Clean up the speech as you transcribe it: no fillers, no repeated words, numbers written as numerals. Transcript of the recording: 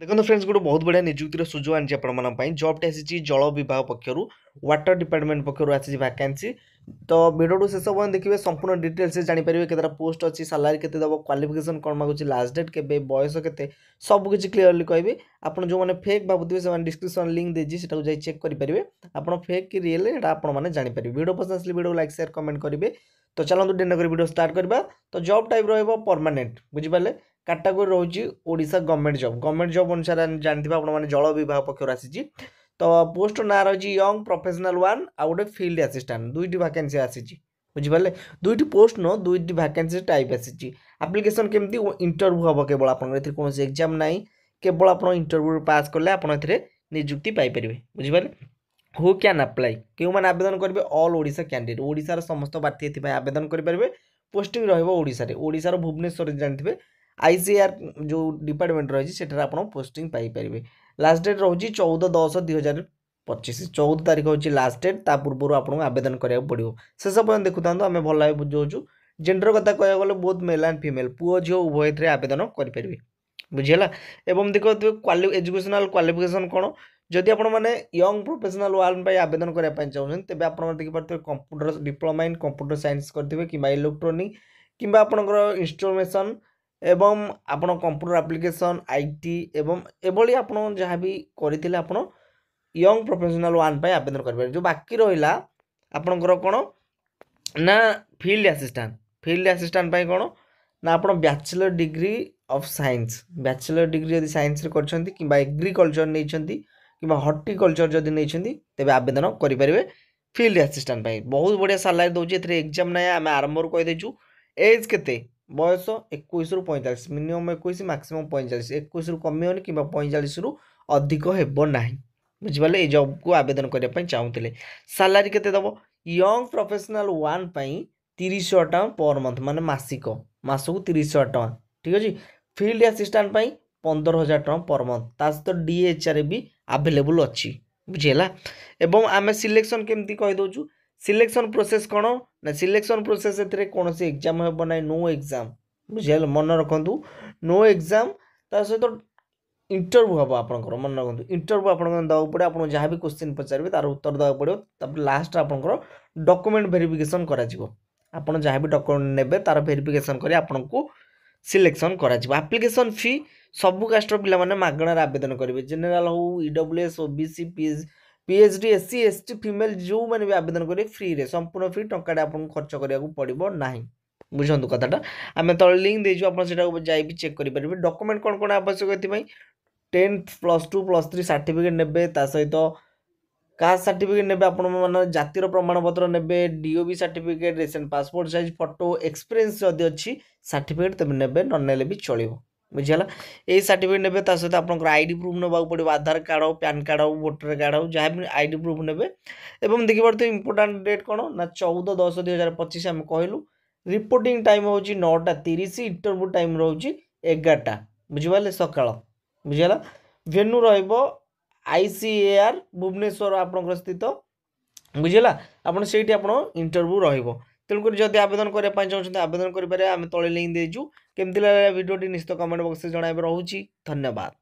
देखो फ्रेंड्स गोटे बहुत बढ़िया निजुक्तिर सुजोग आनी आप जॉब आसी जल विभाग पक्षर वाटर डिपार्टमेंट पक्षर आसी वैकेंसी तो भिडियो शेष पर्यटन देखिए संपूर्ण डिटेल्स जानीपर के पोस्ट अच्छी सालारी के दब क्वालिफिकेशन कौन मांगुच लास्ट डेट के बयस के सबकि क्लीयरली कहे आप जो मैंने फेक भावुए से डिस्क्रिप्शन लिंक देती है चेक करेंगे आप फेक कि रियल आपने जानीपर भिडियो पसंद आसले भिडियो लाइक शेयर कमेंट करेंगे तो चलते दिन भिडियो स्टार्ट करवा तो जॉब टाइप परमानेंट बुझिपारे कैटेगोरी रोचे ओडिशा गवर्नमेंट जॉब अनुसार जानते आप जल विभाग पक्षर आसी तो पोस्ट ना रही यंग प्रोफेशनल वन आ गए फील्ड असिस्टेंट दुईटी वैकेंसी आसी बुझिपारे दुईटी पोस्ट न दुईटी वैकेंसी टाइप आसी एप्लिकेशन केमती इंटरव्यू हम केवल आप कौन एग्जाम ना केवल आप इंटरव्यू पास कले आप निजुक्ति पाइपर बुझिपारे हु कैन अप्लाई क्यों मैंने आवेदन करेंगे ऑल ओडिशा कैंडिडेट ओडिशार समस्त प्रार्थी एथपाई आवेदन करेंगे पोस्टिंग रही भुवनेश्वर जानते आईसीआर जो डिपार्टमेंट रही है आप पोस्टिंग पाइपर लास्ट डेट रोचे 14/10/2025 14 तारीख हूँ लास्ट डेट ता पूर्व आपको आवेदन कराया पड़ो शेष पर्यटन देखुता आम भल भाव बुझाऊँ जेंडर कथा कह गले बहुत मेल एंड फीमेल पुओ झील उभय थे आवेदन करेंगे बुझीगला एवं देखो एजुकेशनल क्वालिफिकेशन कौन जदि आपण मैंने यंग प्रोफेशनल वन आवेदन करने चाहते तेज आप देखिए computer diploma in computer science करेंगे कि इलेक्ट्रोनिक कि आपंकर इंस्टॉलेशन एवं आपण कंप्यूटर एप्लिकेशन आईटी एवं एभली आप जहाँ भी करते आप यंग प्रोफेशनल वन आवेदन करेंगे जो बाकी रहा आपणकर कौन ना फील्ड असिस्टेंट कौन ना आप bachelor degree of science bachelor degree जब साइंस कि एग्रीकल्चर नहीं कि हॉर्टिकल्चर जदि नहीं तेज आवेदन करेंगे फील्ड असिस्टेंट बहुत बढ़िया सालारी दूसरी एग्जाम ना आम आरंभ कहीदेचु एज के बयस 21 ରୁ 45 मिनिमम 21 मैक्सिमम 45 21 ରୁ कमिबनी कि 45 ରୁ अधिक हेब ना बुझिपारे ये जॉब को आवेदन करने चाहूँगे सालारी केते दब young professional one 30,000 टଙ୍କା per month माने मासिक मासक 30,000 टଙ୍କା ठीक अच्छे फील्ड असिस्टेंट 15,000 टଙ୍କା पर मंथ ता सहित डीएचआर भी अवेलेबल अच्छी बुझीगला एवं आम सिलेक्शन केमती कहीदे सिलेक्शन प्रोसेस कौन ना सिलेक्शन प्रोसेस कौन एग्जाम हे ना नो एग्जाम बुझे मन रखु नो एग्जाम ता सहित इंटरव्यू हम आपंकर मन रखु इंटरव्यू आप देवाक पड़े आप जहाँ भी क्वेश्चन पचारे तार उत्तर देवाक पड़ो लास्ट आपंकर डॉक्यूमेंट वेरिफिकेशन आप जहाँ भी डॉक्यूमेंट ने तार वेरिफिकेशन कर आपको सिलेक्शन एप्लिकेशन फी सबू कास्टर पे मागणार आवेदन करेंगे जेनेल हो EWS OBC PhD SC ST female जो मैंने भी आवेदन करेंगे फ्री रे संपूर्ण फ्री टंका आपको खर्च करा पड़ो ना बुझु कथाटा आम तले लिंक देचु आप जाइए चेक करेंगे डॉक्यूमेंट कौन कौन आवश्यक ये 10th +2 +3 सर्टिफिकेट ने सहित कास्ट सर्टिफिकेट ने आप जातिर प्रमाणपत्र ने DOB certificate recent passport size photo experience जदि अच्छी सर्टिफिकेट तब ने न भी चलो बुझीगला यही सर्टिफिकेट ने सहित आप आईडी प्रूफ नाक पड़ो आधार कार्ड हो पैन कार्ड हो वोटर कार्ड हो जहाँ भी आईडी प्रूफ ने देखिए इंपोर्टाट डेट कौन ना 14/10/2025 आम कहलु रिपोर्टिंग टाइम हूँ 9:30 इंटरव्यू टाइम रोचे 11टा बुझिपारे सकाळ बुझीगला वेन्यू आईसीएआर भुवनेश्वर आपंकर स्थित बुझीगला आप इंटरव्यू रही तेणुक जब आवेदन करने चाहते आवेदन करेंगे आम तले लिंक देचु केमती लगे भिडियो निश्चित कमेंट बॉक्स में जन रोचे धन्यवाद।